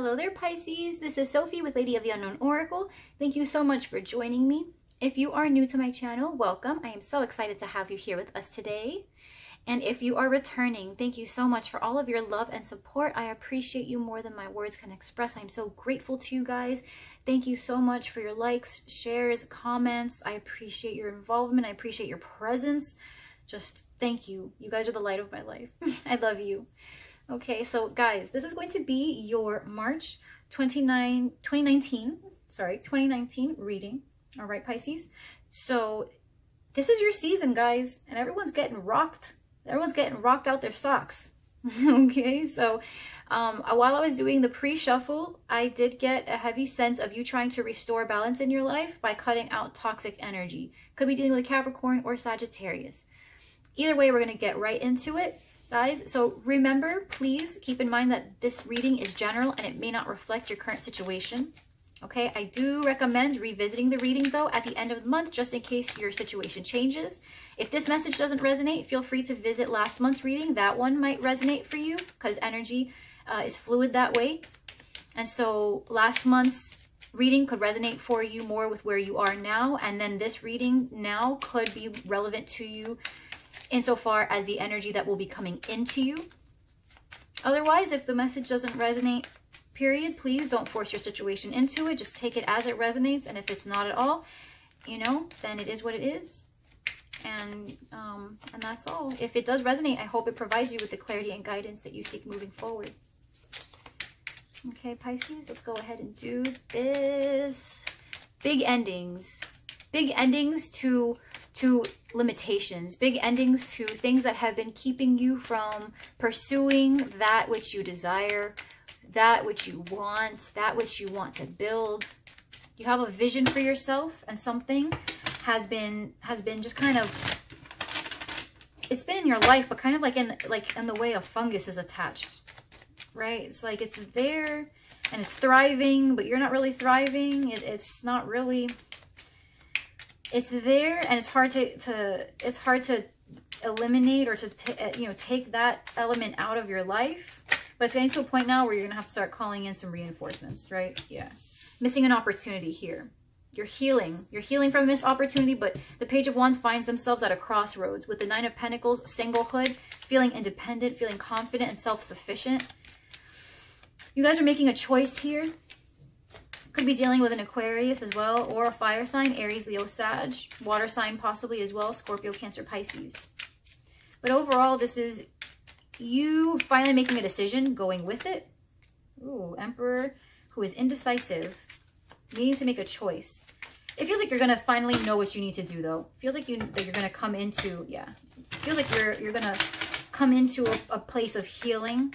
Hello there, Pisces. This is Sophie with Lady of the Unknown Oracle. Thank you so much for joining me. If you are new to my channel, welcome. I am so excited to have you here with us today. And if you are returning, thank you so much for all of your love and support. I appreciate you more than my words can express. I'm so grateful to you guys. Thank you so much for your likes, shares, comments. I appreciate your involvement. I appreciate your presence. Just thank you. You guys are the light of my life. I love you. Okay, so guys, this is going to be your March 2019 reading. All right, Pisces. So this is your season, guys, and everyone's getting rocked. Everyone's getting rocked out their socks. Okay, so while I was doing the pre-shuffle, I did get a heavy sense of you trying to restore balance in your life by cutting out toxic energy. Could be dealing with Capricorn or Sagittarius. Either way, we're going to get right into it. Guys, so remember, please keep in mind that this reading is general and it may not reflect your current situation. Okay, I do recommend revisiting the reading though at the end of the month, just in case your situation changes. If this message doesn't resonate, feel free to visit last month's reading. That one might resonate for you because energy is fluid that way. And so last month's reading could resonate for you more with where you are now. And then this reading now could be relevant to you insofar as the energy that will be coming into you. Otherwise, if the message doesn't resonate, period, please don't force your situation into it. Just take it as it resonates. And if it's not at all, you know, then it is what it is. And that's all. If it does resonate, I hope it provides you with the clarity and guidance that you seek moving forward. Okay, Pisces, let's go ahead and do this. Big endings. Big endings to limitations, big endings to things that have been keeping you from pursuing that which you desire, that which you want to build. You have a vision for yourself, and something has been just kind of, it's been in your life, but kind of like in the way a fungus is attached, right? It's like it's there and it's thriving, but you're not really thriving. It's not really. It's there, and it's hard to eliminate or to take that element out of your life. But it's getting to a point now where you're gonna have to start calling in some reinforcements, right? Yeah, missing an opportunity here. You're healing from a missed opportunity, but the Page of Wands finds themselves at a crossroads with the Nine of Pentacles, singlehood, feeling independent, feeling confident and self-sufficient. You guys are making a choice here. Could be dealing with an Aquarius as well, or a fire sign, Aries, Leo, Sag, water sign possibly as well, Scorpio, Cancer, Pisces. But overall, this is you finally making a decision, going with it. Ooh, Emperor, who is indecisive, needing to make a choice. It feels like you're gonna finally know what you need to do, though. It feels like you're gonna come into, yeah. It feels like you're gonna come into a place of healing,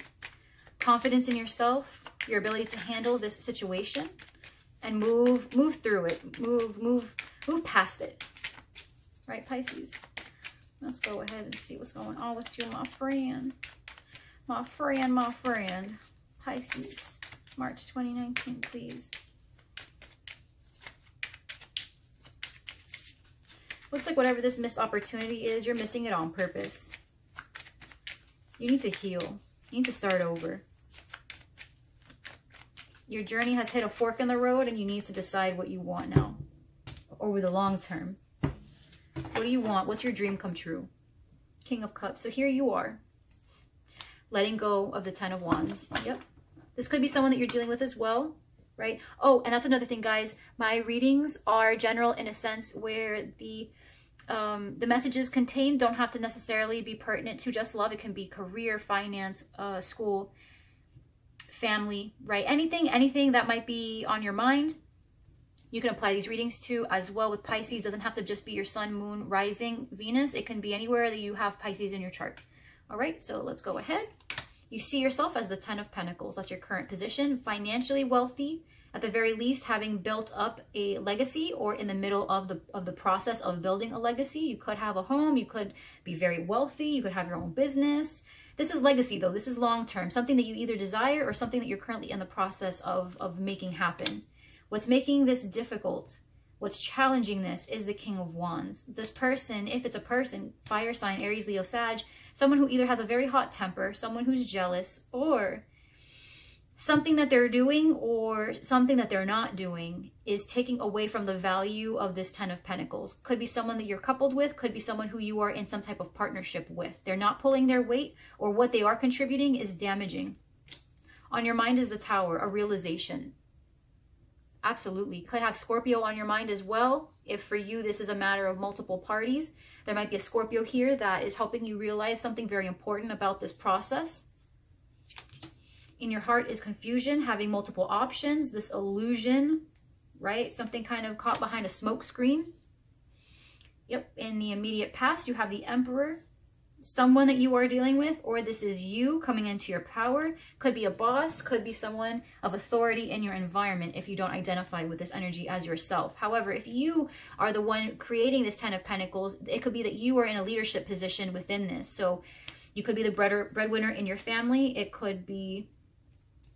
confidence in yourself, your ability to handle this situation. And move through it, move past it, right, Pisces? Let's go ahead and see what's going on with you, my friend, Pisces, March 2019, please. Looks like whatever this missed opportunity is, you're missing it on purpose. You need to heal. You need to start over. Your journey has hit a fork in the road and you need to decide what you want now over the long term. What do you want? What's your dream come true? King of Cups. So here you are, letting go of the Ten of Wands. Yep. This could be someone that you're dealing with as well, right? Oh, and that's another thing, guys. My readings are general in a sense where the messages contained don't have to necessarily be pertinent to just love. It can be career, finance, school, family, right? Anything that might be on your mind, you can apply these readings to as well. With Pisces, doesn't have to just be your sun, moon, rising, Venus. It can be anywhere that you have Pisces in your chart. All right, so let's go ahead. You see yourself as the Ten of Pentacles. That's your current position. Financially wealthy, at the very least, having built up a legacy or in the middle of the process of building a legacy. You could have a home. You could be very wealthy. You could have your own business. This is legacy, though. This is long-term, something that you either desire or something that you're currently in the process of making happen. What's making this difficult, what's challenging this, is the King of Wands. This person, if it's a person, fire sign, Aries, Leo, Sag, someone who either has a very hot temper, someone who's jealous, or something that they're doing or something that they're not doing is taking away from the value of this Ten of Pentacles. Could be someone that you're coupled with, could be someone who you are in some type of partnership with. They're not pulling their weight, or what they are contributing is damaging. On your mind is the Tower, a realization. Absolutely. Could have Scorpio on your mind as well. If for you this is a matter of multiple parties, there might be a Scorpio here that is helping you realize something very important about this process. In your heart is confusion, having multiple options, this illusion, right? Something kind of caught behind a smoke screen. Yep, in the immediate past, you have the Emperor, someone that you are dealing with, or this is you coming into your power. Could be a boss, could be someone of authority in your environment if you don't identify with this energy as yourself. However, if you are the one creating this Ten of Pentacles, it could be that you are in a leadership position within this. So you could be the breadwinner in your family. It could be,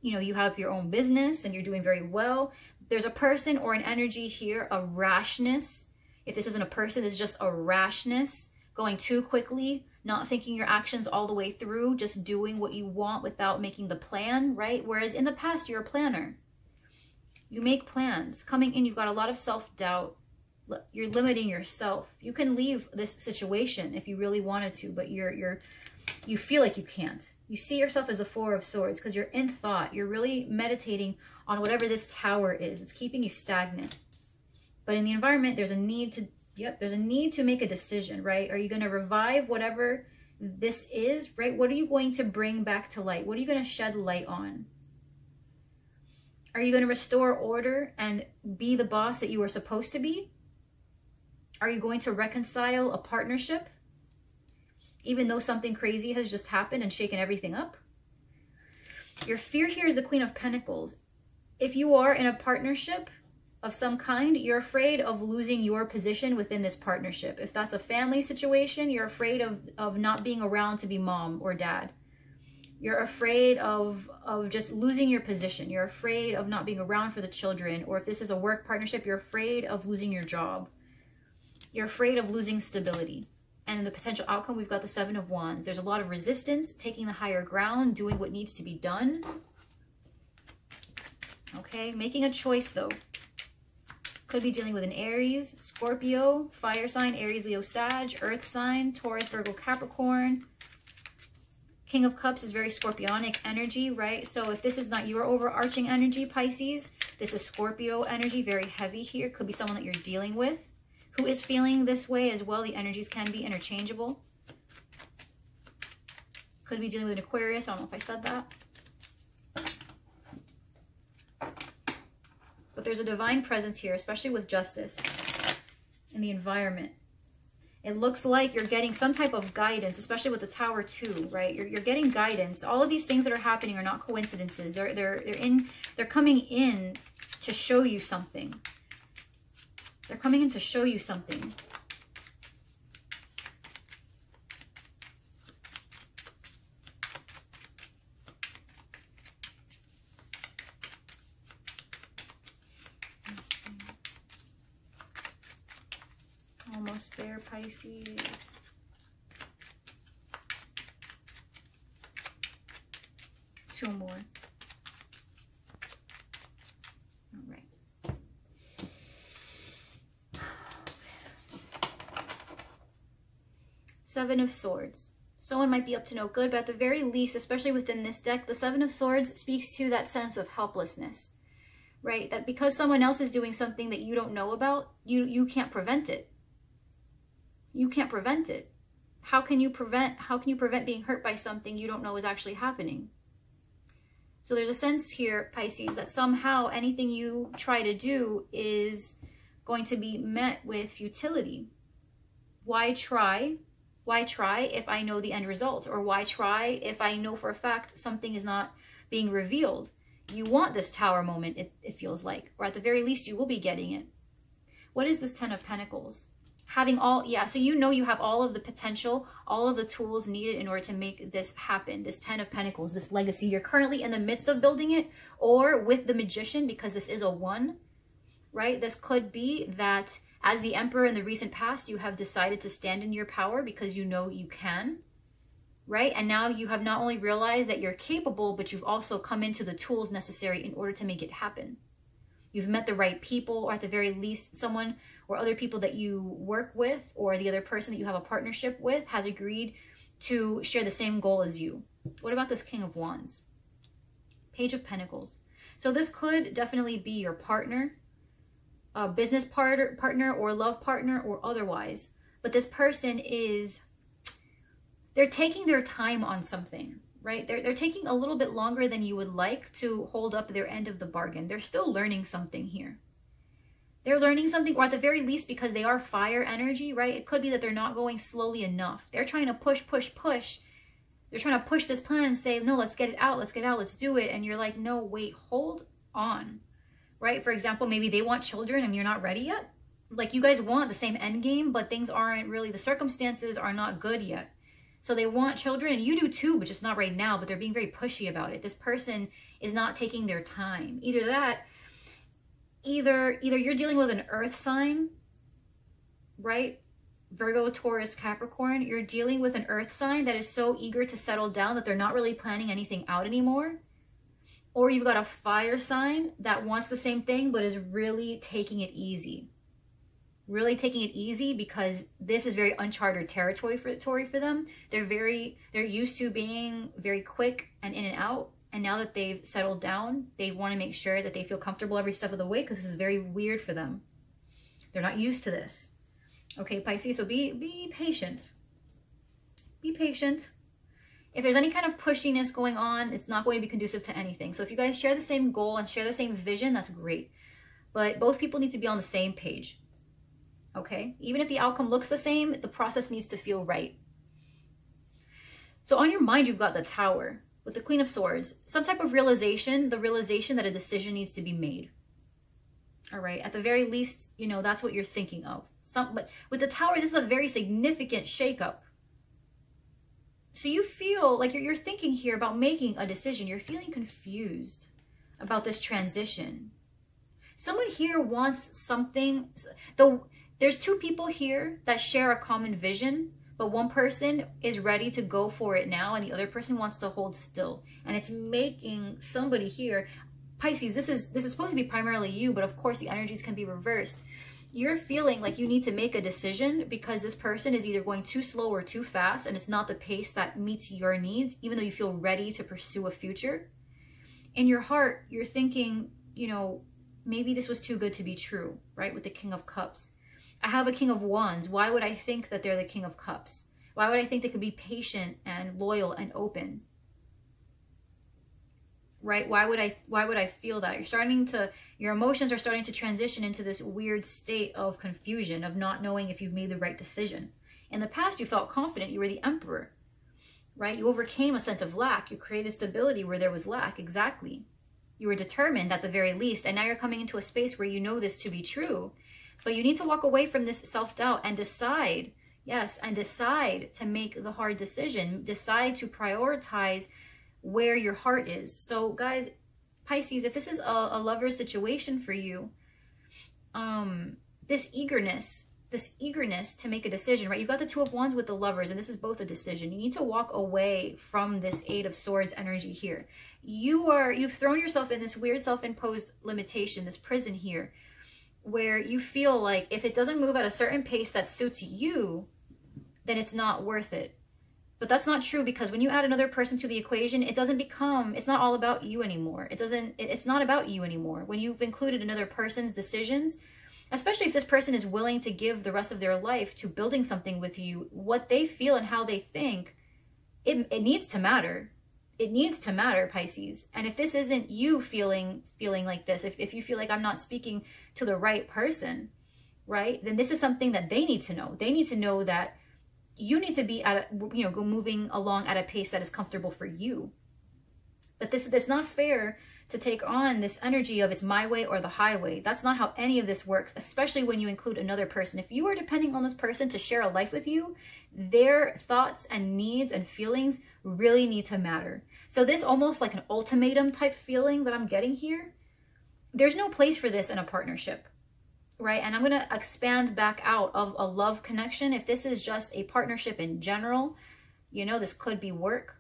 you know, you have your own business and you're doing very well. There's a person or an energy here, a rashness. If this isn't a person, it's just a rashness, going too quickly, not thinking your actions all the way through, just doing what you want without making the plan, right? Whereas in the past, you're a planner. You make plans. Coming in, you've got a lot of self-doubt. You're limiting yourself. You can leave this situation if you really wanted to, but you feel like you can't. You see yourself as the Four of Swords because you're in thought. You're really meditating on whatever this Tower is. It's keeping you stagnant. But in the environment, there's a need to, there's a need to make a decision, right? Are you going to revive whatever this is, right? What are you going to bring back to light? What are you going to shed light on? Are you going to restore order and be the boss that you were supposed to be? Are you going to reconcile a partnership, even though something crazy has just happened and shaken everything up? Your fear here is the Queen of Pentacles. If you are in a partnership of some kind, you're afraid of losing your position within this partnership. If that's a family situation, you're afraid of not being around to be mom or dad. You're afraid of just losing your position. You're afraid of not being around for the children. Or if this is a work partnership, you're afraid of losing your job. You're afraid of losing stability. And in the potential outcome, we've got the Seven of Wands. There's a lot of resistance, taking the higher ground, doing what needs to be done. Okay, making a choice though. Could be dealing with an Aries, Scorpio, fire sign, Aries, Leo, Sag, earth sign, Taurus, Virgo, Capricorn. King of Cups is very scorpionic energy, right? So if this is not your overarching energy, Pisces, this is Scorpio energy, very heavy here. Could be someone that you're dealing with who is feeling this way as well. The energies can be interchangeable. Could be dealing with an Aquarius. I don't know if I said that. But there's a divine presence here, especially with justice in the environment. It looks like you're getting some type of guidance, especially with the Tower too, right? You're getting guidance. All of these things that are happening are not coincidences. They're coming in to show you something. They're coming in to show you something. Almost there, Pisces. Two more. All right. Seven of Swords. Someone might be up to no good, but at the very least, especially within this deck, the Seven of Swords speaks to that sense of helplessness, right? That because someone else is doing something that you don't know about, you can't prevent it. You can't prevent it. How can you prevent being hurt by something you don't know is actually happening? So there's a sense here, Pisces, that somehow anything you try to do is going to be met with futility. Why try? Why try if I know the end result? Or why try if I know for a fact something is not being revealed? You want this Tower moment, it feels like. Or at the very least, you will be getting it. What is this Ten of Pentacles? Having all, so you know you have all of the potential, all of the tools needed in order to make this happen. This Ten of Pentacles, this legacy. You're currently in the midst of building it, or with the Magician, because this is a one, right? This could be that as the Emperor in the recent past, you have decided to stand in your power because you know you can, right? And now you have not only realized that you're capable, but you've also come into the tools necessary in order to make it happen. You've met the right people, or at the very least, someone or other people that you work with, or the other person that you have a partnership with has agreed to share the same goal as you. What about this King of Wands? Page of Pentacles. So this could definitely be your partner, a business partner or love partner or otherwise. But this person they're taking their time on something, right? They're taking a little bit longer than you would like to hold up their end of the bargain. They're still learning something here. They're learning something, or at the very least, because they are fire energy, right? It could be that they're not going slowly enough. They're trying to push. They're trying to push this plan and say, no, let's get it out, let's do it. And you're like, no, wait, hold on, right? For example, maybe they want children and you're not ready yet. Like, you guys want the same end game, but things aren't really, the circumstances are not good yet. So they want children, and you do too, but just not right now, but they're being very pushy about it. This person is not taking their time. Either you're dealing with an earth sign, right? Virgo, Taurus, Capricorn. You're dealing with an earth sign that is so eager to settle down that they're not really planning anything out anymore. Or you've got a fire sign that wants the same thing, but is really taking it easy. Really taking it easy, because this is very uncharted territory for them. They're used to being very quick and in and out. And now that they've settled down, they want to make sure that they feel comfortable every step of the way, because this is very weird for them. They're not used to this. Okay, Pisces, so be patient. Be patient. If there's any kind of pushiness going on, it's not going to be conducive to anything. So if you guys share the same goal and share the same vision, that's great. But both people need to be on the same page. Okay? Even if the outcome looks the same, the process needs to feel right. So on your mind, you've got the Tower with the Queen of Swords. Some type of realization, the realization that a decision needs to be made. All right? At the very least, you know, that's what you're thinking of. But with the Tower, this is a very significant shakeup. So you feel like you're thinking here about making a decision. You're feeling confused about this transition. Someone here wants something. There's two people here that share a common vision, but one person is ready to go for it now, and the other person wants to hold still. And it's making somebody here, Pisces, this is supposed to be primarily you, but of course the energies can be reversed. You're feeling like you need to make a decision because this person is either going too slow or too fast, and it's not the pace that meets your needs, even though you feel ready to pursue a future. In your heart, you're thinking, you know, maybe this was too good to be true, right? With the King of Cups. I have a King of Wands. Why would I think that they're the King of Cups? Why would I think they could be patient and loyal and open? Right? Why would I feel that? Your emotions are starting to transition into this weird state of confusion, of not knowing if you've made the right decision. In the past, you felt confident. You were the Emperor, right? You overcame a sense of lack. You created stability where there was lack. Exactly. You were determined at the very least. And now you're coming into a space where you know this to be true. But you need to walk away from this self-doubt and decide, yes, and decide to make the hard decision. Decide to prioritize where your heart is. So guys, Pisces, if this is a lover situation for you, this eagerness to make a decision, right? You've got the Two of Wands with the Lovers, and this is both a decision. You need to walk away from this Eight of Swords energy here. You've thrown yourself in this weird self-imposed limitation, this prison here, where you feel like if it doesn't move at a certain pace that suits you, then it's not worth it. But that's not true, because when you add another person to the equation, it's not all about you anymore. It's not about you anymore. When you've included another person's decisions, especially if this person is willing to give the rest of their life to building something with you, what they feel and how they think, it needs to matter. It needs to matter, Pisces. And if this isn't you feeling like this, if you feel like I'm not speaking to the right person, right, then this is something that they need to know. They need to know that you need to be moving along at a pace that is comfortable for you. But it's not fair to take on this energy of it's my way or the highway. That's not how any of this works, especially when you include another person. If you are depending on this person to share a life with you, their thoughts and needs and feelings really need to matter. So this almost like an ultimatum type feeling that I'm getting here, there's no place for this in a partnership, right? And I'm going to expand back out of a love connection. If this is just a partnership in general, You know, this could be work.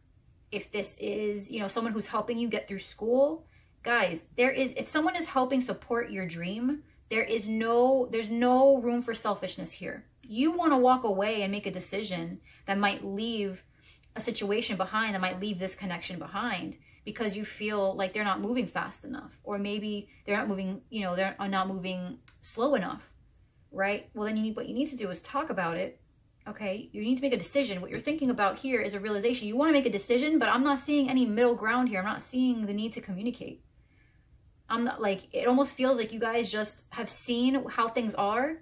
If this is, you know, someone who's helping you get through school, guys, if someone is helping support your dream, there's no room for selfishness here. You want to walk away and make a decision that might leave a situation behind, that might leave this connection behind, because you feel like they're not moving fast enough, or maybe they're not moving, you know, they're not moving slow enough, right? Well, then what you need to do is talk about it. Okay, you need to make a decision. What you're thinking about here is a realization. You want to make a decision, but I'm not seeing any middle ground here. I'm not seeing the need to communicate. I'm not, like, it almost feels like you guys just have seen how things are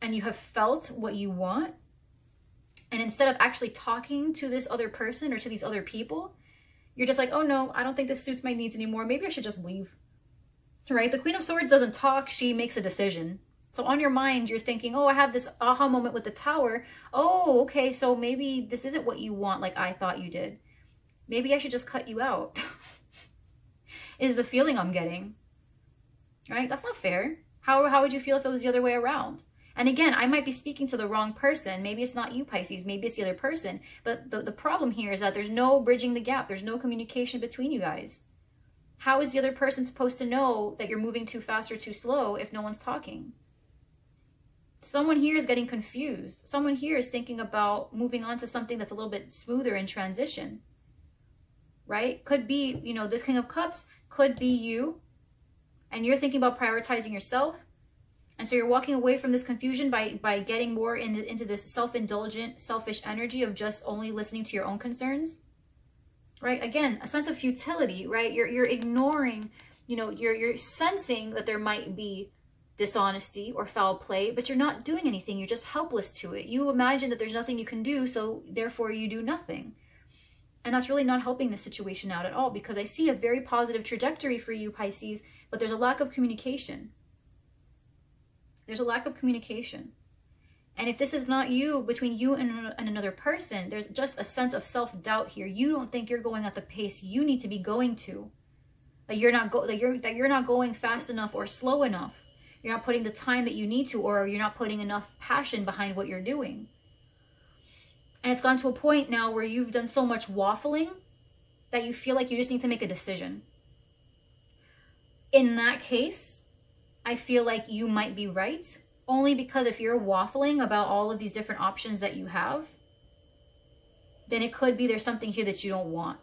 and you have felt what you want. And instead of actually talking to this other person or to these other people, you're just like, oh no, I don't think this suits my needs anymore. Maybe I should just leave, right? The Queen of Swords doesn't talk, she makes a decision. So on your mind, you're thinking, oh, I have this aha moment with the Tower. Oh, okay, so maybe this isn't what you want like I thought you did. Maybe I should just cut you out, is the feeling I'm getting, right? That's not fair. How would you feel if it was the other way around? And again, I might be speaking to the wrong person. Maybe it's not you, Pisces. Maybe it's the other person. But the problem here is that there's no bridging the gap. There's no communication between you guys. How is the other person supposed to know that you're moving too fast or too slow if no one's talking? Someone here is getting confused. Someone here is thinking about moving on to something that's a little bit smoother in transition, right? Could be, you know, this King of Cups could be you, and you're thinking about prioritizing yourself. And so you're walking away from this confusion by getting more into this self-indulgent, selfish energy of just only listening to your own concerns, right? Again, a sense of futility, right? You're ignoring, you know, you're sensing that there might be dishonesty or foul play, but you're not doing anything. You're just helpless to it. You imagine that there's nothing you can do, so therefore you do nothing. And that's really not helping the situation out at all, because I see a very positive trajectory for you, Pisces, but there's a lack of communication. There's a lack of communication. And if this is not you, between you and another person, there's just a sense of self-doubt here. You don't think you're going at the pace you need to be going to. That you're not going fast enough or slow enough. You're not putting the time that you need to, or you're not putting enough passion behind what you're doing. And it's gone to a point now where you've done so much waffling that you feel like you just need to make a decision. In that case, I feel like you might be right, only because if you're waffling about all of these different options that you have, then it could be there's something here that you don't want,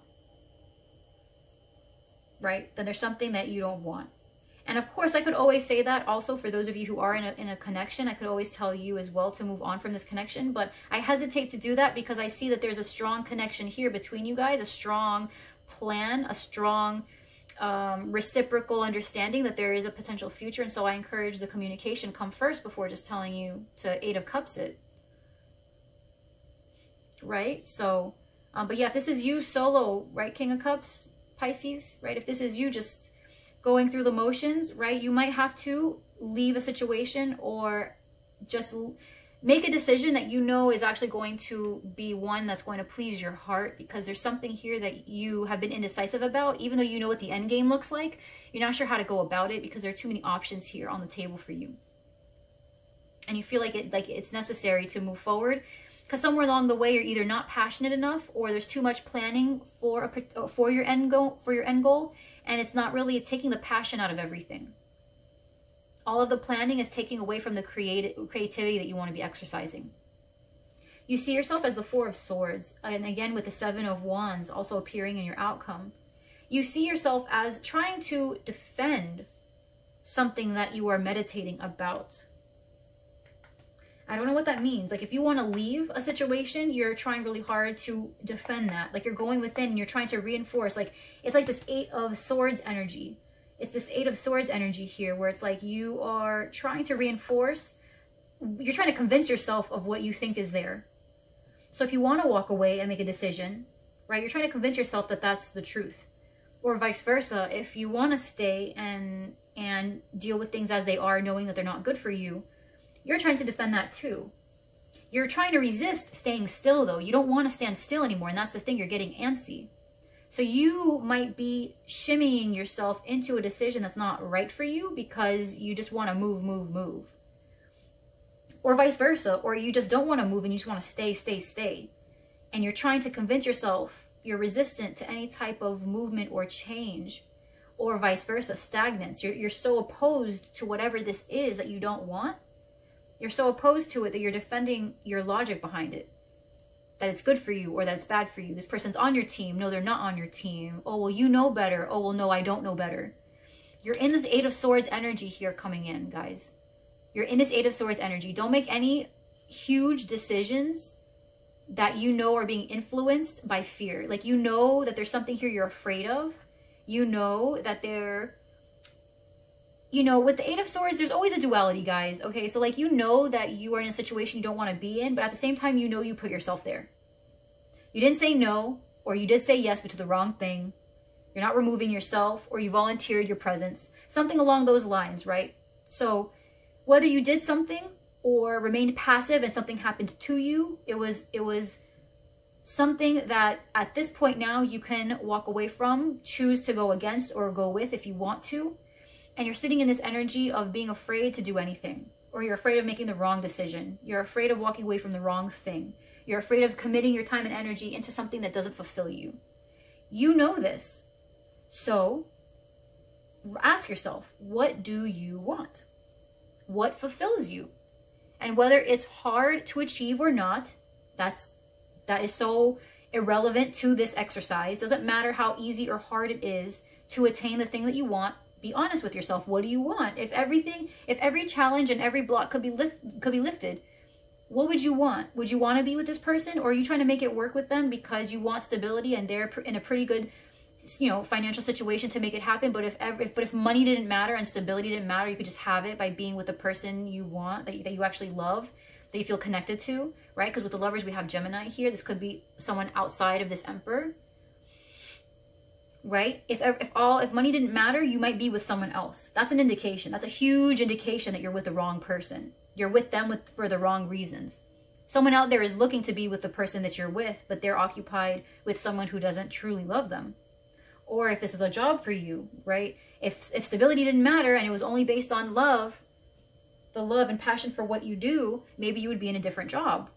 right? Then there's something that you don't want. And of course, I could always say that also for those of you who are in a connection. I could always tell you as well to move on from this connection, but I hesitate to do that because I see that there's a strong connection here between you guys, a strong plan, a strong reciprocal understanding that there is a potential future. And so I encourage the communication come first before just telling you to Eight of Cups it. Right? So, but yeah, if this is you solo, right, King of Cups, Pisces, right? If this is you just going through the motions, right, you might have to leave a situation or just make a decision that you know is actually going to be one that's going to please your heart, because there's something here that you have been indecisive about. Even though you know what the end game looks like, you're not sure how to go about it because there are too many options here on the table for you. And you feel like it's necessary to move forward because somewhere along the way you're either not passionate enough, or there's too much planning for your end goal, and it's taking the passion out of everything. All of the planning is taking away from the creativity that you want to be exercising. You see yourself as the Four of Swords, and again with the Seven of Wands also appearing in your outcome. You see yourself as trying to defend something that you are meditating about. I don't know what that means. Like if you want to leave a situation, you're trying really hard to defend that. Like you're going within and you're trying to reinforce. Like it's like this Eight of Swords energy. It's this Eight of Swords energy here where it's like you are trying to reinforce. You're trying to convince yourself of what you think is there. So if you want to walk away and make a decision, right, you're trying to convince yourself that that's the truth. Or vice versa. If you want to stay and deal with things as they are, knowing that they're not good for you, you're trying to defend that too. You're trying to resist staying still though. You don't want to stand still anymore. And that's the thing, you're getting antsy. So you might be shimmying yourself into a decision that's not right for you because you just want to move. Or vice versa. Or you just don't want to move and you just want to stay. and you're trying to convince yourself you're resistant to any type of movement or change, or vice versa, stagnance. You're so opposed to whatever this is that you don't want. You're so opposed to it that you're defending your logic behind it. That it's good for you or that it's bad for you. This person's on your team. No, they're not on your team. Oh, well, you know better. Oh, well, no, I don't know better. You're in this Eight of Swords energy here coming in, guys. You're in this Eight of Swords energy. Don't make any huge decisions that you know are being influenced by fear. Like, you know that there's something here you're afraid of. You know that with the Eight of Swords, there's always a duality, guys. Okay, so like, you know that you are in a situation you don't want to be in, but at the same time, you know you put yourself there. You didn't say no, or you did say yes, but to the wrong thing. You're not removing yourself, or you volunteered your presence. Something along those lines, right? So whether you did something or remained passive and something happened to you, it was something that at this point now you can walk away from, choose to go against or go with if you want to. And you're sitting in this energy of being afraid to do anything, or you're afraid of making the wrong decision. You're afraid of walking away from the wrong thing. You're afraid of committing your time and energy into something that doesn't fulfill you. You know this. So ask yourself, what do you want? What fulfills you? And whether it's hard to achieve or not, that is so irrelevant to this exercise. Doesn't matter how easy or hard it is to attain the thing that you want. Be honest with yourself. What do you want? If every challenge and every block could be lifted, what would you want? Would you want to be with this person, or are you trying to make it work with them because you want stability and they're in a pretty good, financial situation to make it happen? But if money didn't matter and stability didn't matter, you could just have it by being with the person you want, that you actually love, that you feel connected to, right? Because with the Lovers, we have Gemini here. This could be someone outside of this Emperor. Right? If money didn't matter, you might be with someone else. That's an indication. That's a huge indication that you're with the wrong person. You're with them for the wrong reasons. Someone out there is looking to be with the person that you're with, but they're occupied with someone who doesn't truly love them. Or if this is a job for you, right? If stability didn't matter and it was only based on love, the love and passion for what you do, maybe you would be in a different job.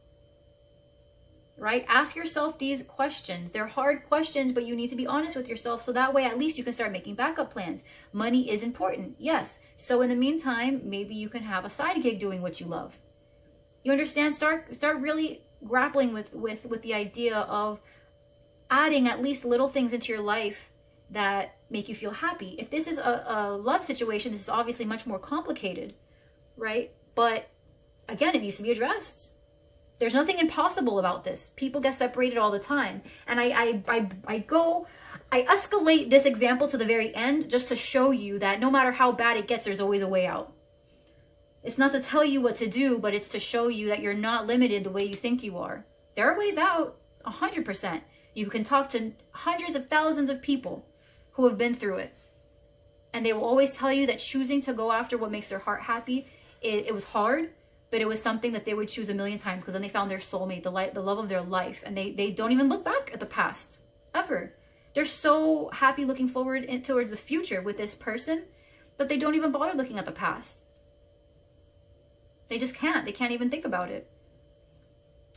Right? Ask yourself these questions. They're hard questions, but you need to be honest with yourself, so that way at least you can start making backup plans. Money is important, yes. So in the meantime, maybe you can have a side gig doing what you love. You understand? Start really grappling with the idea of adding at least little things into your life that make you feel happy. If this is a love situation, this is obviously much more complicated, right? But again, it needs to be addressed. There's nothing impossible about this. People get separated all the time. And I escalate this example to the very end just to show you that no matter how bad it gets, there's always a way out. It's not to tell you what to do, but it's to show you that you're not limited the way you think you are. There are ways out, 100%. You can talk to hundreds of thousands of people who have been through it. And they will always tell you that choosing to go after what makes their heart happy, it was hard. But it was something that they would choose a million times because then they found their soulmate, the love of their life. And they don't even look back at the past, ever. They're so happy looking forward towards the future with this person, but they don't even bother looking at the past. They just can't. They can't even think about it.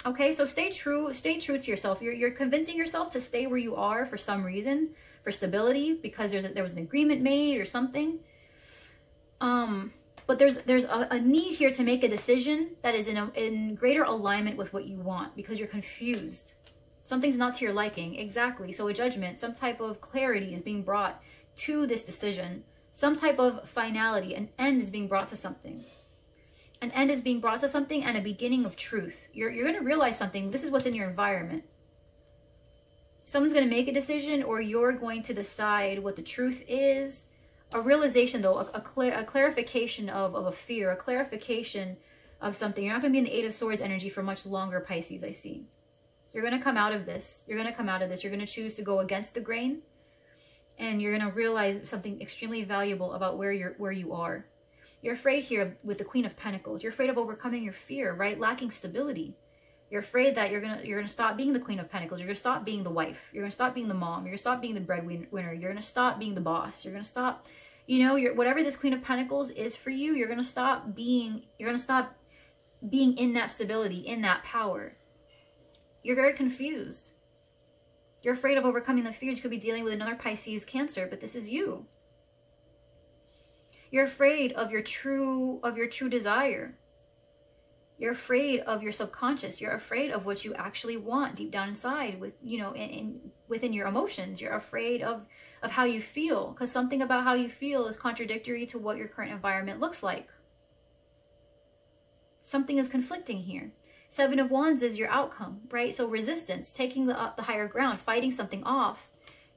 Okay, so stay true to yourself. You're convincing yourself to stay where you are for some reason, for stability, because there was an agreement made or something. But there's a need here to make a decision that is in greater alignment with what you want, because you're confused. Something's not to your liking. Exactly. So a judgment, some type of clarity is being brought to this decision. Some type of finality, an end is being brought to something. An end is being brought to something and a beginning of truth. You're going to realize something. This is what's in your environment. Someone's going to make a decision, or you're going to decide what the truth is. A realization, though, a clarification of a fear, a clarification of something. You're not going to be in the Eight of Swords energy for much longer, Pisces, I see. You're going to come out of this. You're going to come out of this. You're going to choose to go against the grain. And you're going to realize something extremely valuable about where you are. You're afraid here with the Queen of Pentacles. You're afraid of overcoming your fear, right? Lacking stability. You're afraid that you're gonna stop being the Queen of Pentacles. You're gonna stop being the wife. You're gonna stop being the mom. You're gonna stop being the breadwinner. You're gonna stop being the boss. You're gonna stop, whatever this Queen of Pentacles is for you. You're gonna stop being in that stability, in that power. You're very confused. You're afraid of overcoming the fears. You could be dealing with another Pisces Cancer, but this is you. You're afraid of your true desire. You're afraid of your subconscious. You're afraid of what you actually want deep down inside, with, you know, within your emotions. You're afraid of how you feel, because something about how you feel is contradictory to what your current environment looks like. Something is conflicting here. Seven of Wands is your outcome, right? So resistance, taking the higher ground, fighting something off.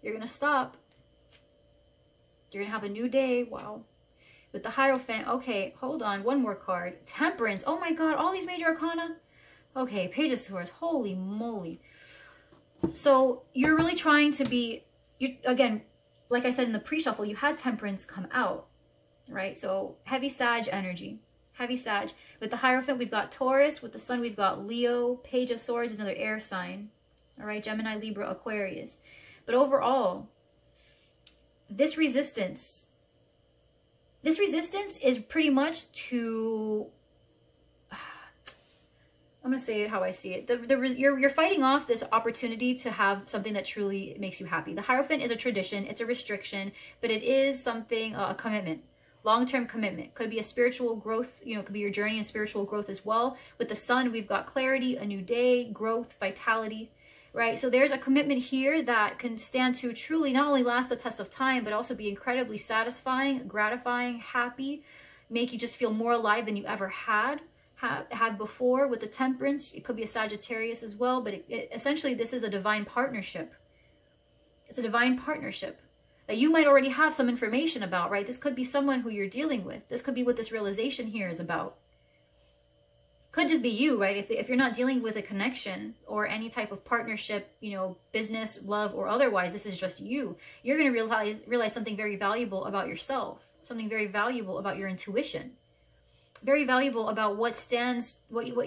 You're going to stop. You're going to have a new day. Wow. With the Hierophant, okay, hold on, one more card. Temperance, oh my God, all these major arcana. Okay, Page of Swords, holy moly. So you're really trying to be, again, like I said in the pre-shuffle, you had Temperance come out, right? So heavy Sag energy, heavy Sag. With the Hierophant, we've got Taurus. With the Sun, we've got Leo. Page of Swords is another air sign, all right? Gemini, Libra, Aquarius. But overall, this resistance is pretty much to, I'm going to say it how I see it. You're fighting off this opportunity to have something that truly makes you happy. The Hierophant is a tradition. It's a restriction, but it is something, a commitment, long-term commitment. Could be a spiritual growth, you know, could be your journey in spiritual growth as well. With the Sun, we've got clarity, a new day, growth, vitality, right? So there's a commitment here that can stand to truly not only last the test of time, but also be incredibly satisfying, gratifying, happy, make you just feel more alive than you ever had before. With the Temperance, it could be a Sagittarius as well, but essentially this is a divine partnership. It's a divine partnership that you might already have some information about, right? This could be someone who you're dealing with. This could be what this realization here is about. Could just be you, right? If you're not dealing with a connection or any type of partnership, you know, business, love, or otherwise, this is just you. You're going to realize something very valuable about yourself, something very valuable about your intuition, very valuable about what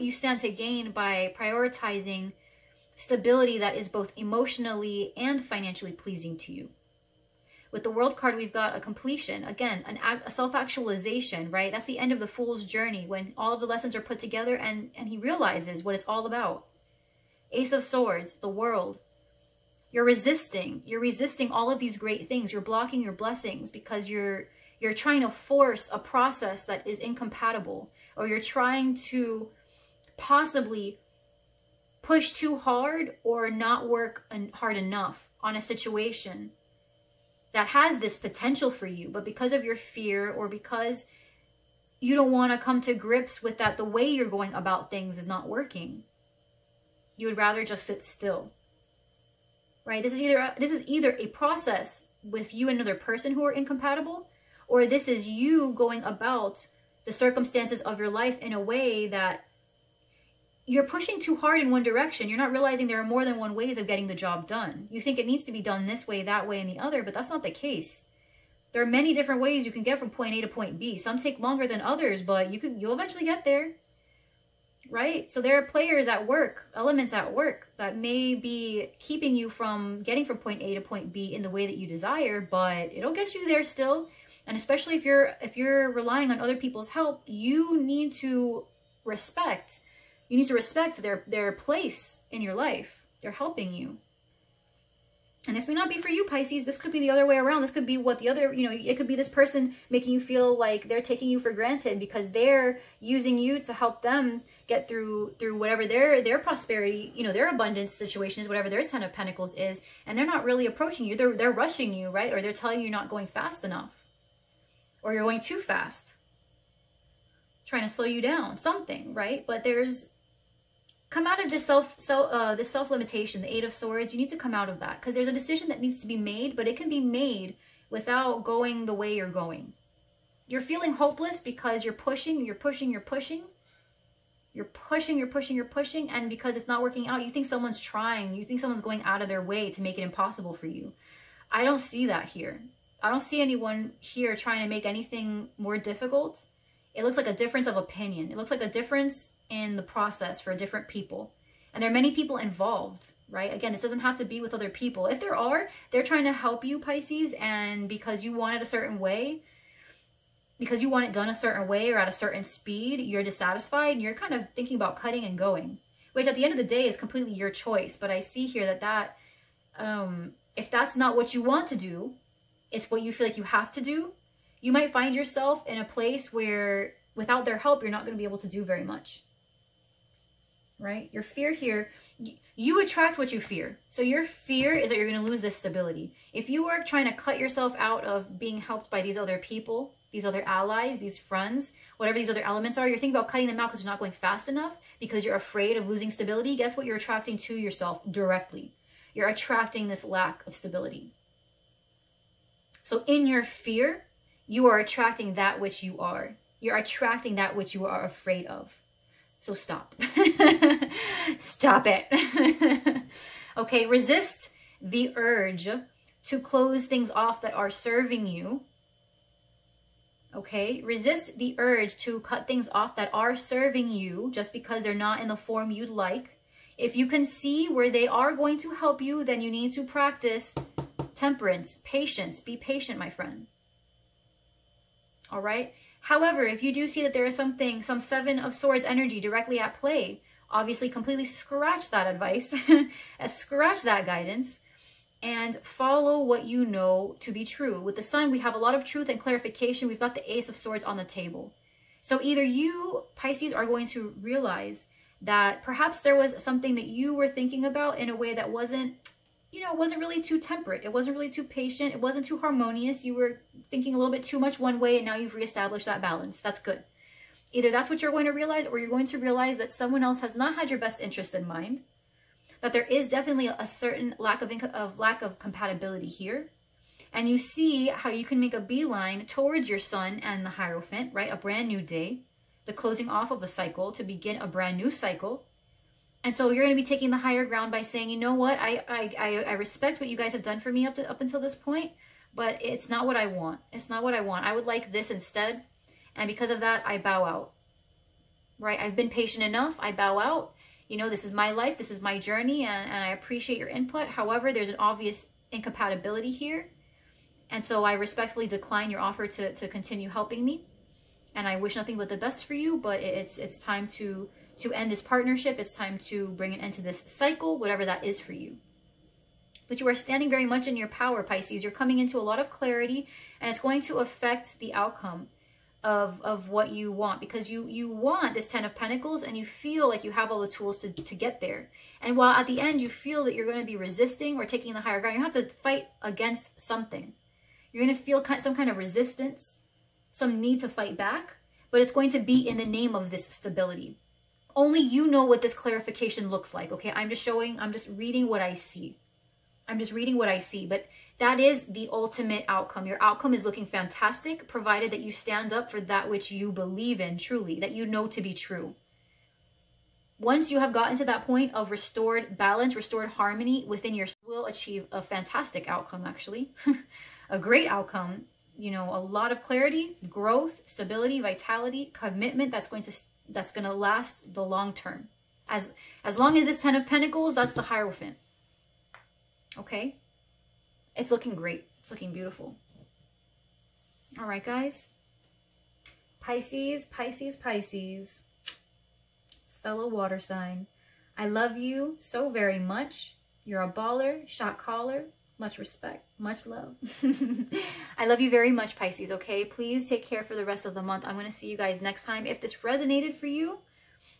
you stand to gain by prioritizing stability that is both emotionally and financially pleasing to you. With the World card, we've got a completion. Again, a self-actualization, right? That's the end of the Fool's journey, when all of the lessons are put together and he realizes what it's all about. Ace of Swords, the world. You're resisting all of these great things. You're blocking your blessings because you're trying to force a process that is incompatible, or you're trying to possibly push too hard or not work hard enough on a situation that has this potential for you, but because of your fear, or because you don't want to come to grips with that the way you're going about things is not working, you would rather just sit still, right? This is either a process with you and another person who are incompatible, or this is you going about the circumstances of your life in a way that you're pushing too hard in one direction. You're not realizing there are more than one ways of getting the job done. You think it needs to be done this way, that way, and the other, but that's not the case. There are many different ways you can get from point A to point B. Some take longer than others, but you'll eventually get there, right? So there are players at work, elements at work that may be keeping you from getting from point A to point B in the way that you desire, but it'll get you there still. And especially if you're relying on other people's help, you need to respect their place in your life. They're helping you. And this may not be for you, Pisces. This could be the other way around. This could be what the other, you know, it could be this person making you feel like they're taking you for granted because they're using you to help them get through whatever their prosperity, you know, their abundance situation is, whatever their 10 of Pentacles is, and they're not really approaching you. They're rushing you, right? Or they're telling you you're not going fast enough, or you're going too fast, trying to slow you down, something, right? But come out of this self-limitation, the Eight of Swords. You need to come out of that, because there's a decision that needs to be made, but it can be made without going the way you're going. You're feeling hopeless because you're pushing, and because it's not working out, you think someone's trying, you think someone's going out of their way to make it impossible for you. I don't see that here. I don't see anyone here trying to make anything more difficult. It looks like a difference of opinion. It looks like a difference in the process for different people. And there are many people involved, right? Again, this doesn't have to be with other people. If there are, they're trying to help you, Pisces, and because you want it a certain way, because you want it done a certain way or at a certain speed, you're dissatisfied and you're kind of thinking about cutting and going. which at the end of the day is completely your choice. But I see here that if that's not what you want to do, it's what you feel like you have to do, you might find yourself in a place where without their help, you're not going to be able to do very much. Right? Your fear here, you attract what you fear. So your fear is that you're going to lose this stability. If you are trying to cut yourself out of being helped by these other people, these other allies, these friends, whatever these other elements are, you're thinking about cutting them out because you're not going fast enough, because you're afraid of losing stability. Guess what you're attracting to yourself directly? You're attracting this lack of stability. So in your fear, you are attracting that which you are. You're attracting that which you are afraid of. So stop. Stop it. Okay, resist the urge to close things off that are serving you. Okay, resist the urge to cut things off that are serving you just because they're not in the form you'd like. If you can see where they are going to help you, then you need to practice temperance, patience. Be patient, my friend. All right? However, if you do see that there is some Seven of Swords energy directly at play, obviously completely scratch that advice, scratch that guidance, and follow what you know to be true. With the Sun, we have a lot of truth and clarification. We've got the Ace of Swords on the table. So either you, Pisces, are going to realize that perhaps there was something that you were thinking about in a way that wasn't, it wasn't really too temperate. It wasn't really too patient. It wasn't too harmonious. You were thinking a little bit too much one way, and now you've reestablished that balance. That's good. Either that's what you're going to realize, or you're going to realize that someone else has not had your best interest in mind, that there is definitely a certain lack of compatibility here. And you see how you can make a beeline towards your Sun and the Hierophant, right? A brand new day, the closing off of a cycle to begin a brand new cycle. And so you're going to be taking the higher ground by saying, you know what, I respect what you guys have done for me up until this point, but it's not what I want. It's not what I want. I would like this instead. And because of that, I bow out. Right? I've been patient enough. I bow out. This is my life. This is my journey. And I appreciate your input. However, there's an obvious incompatibility here. And so I respectfully decline your offer to continue helping me. And I wish nothing but the best for you. But it's time to end this partnership. It's time to bring an end to this cycle, whatever that is for you. But you are standing very much in your power, Pisces. You're coming into a lot of clarity, and it's going to affect the outcome of what you want, because you want this Ten of Pentacles, and you feel like you have all the tools to get there. And while at the end you feel that you're going to be resisting or taking the higher ground, you have to fight against something. You're going to feel some kind of resistance, some need to fight back, but it's going to be in the name of this stability. Only you know what this clarification looks like, okay? I'm just reading what I see. I'm just reading what I see, but that is the ultimate outcome. Your outcome is looking fantastic, provided that you stand up for that which you believe in truly, that you know to be true. Once you have gotten to that point of restored balance, restored harmony within yourself, you will achieve a fantastic outcome, actually. A great outcome, a lot of clarity, growth, stability, vitality, commitment that's going to last the long term. As long as this Ten of Pentacles, that's the Hierophant. Okay? It's looking great. It's looking beautiful. All right, guys. Pisces, Pisces, Pisces. Fellow water sign. I love you so very much. You're a baller, shot caller. Much respect, much love. I love you very much, Pisces, okay? Please take care for the rest of the month. I'm going to see you guys next time. If this resonated for you,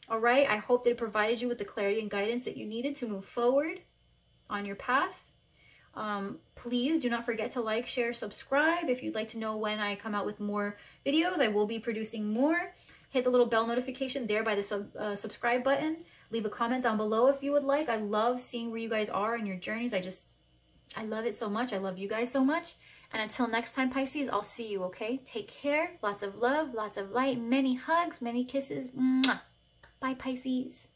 all right, I hope that it provided you with the clarity and guidance that you needed to move forward on your path. Please do not forget to like, share, subscribe. If you'd like to know when I come out with more videos, I will be producing more. Hit the little bell notification there by the subscribe button. Leave a comment down below if you would like. I love seeing where you guys are in your journeys. I love it so much. I love you guys so much. And until next time, Pisces, I'll see you, okay? Take care. Lots of love, lots of light, many hugs, many kisses. Mwah. Bye, Pisces.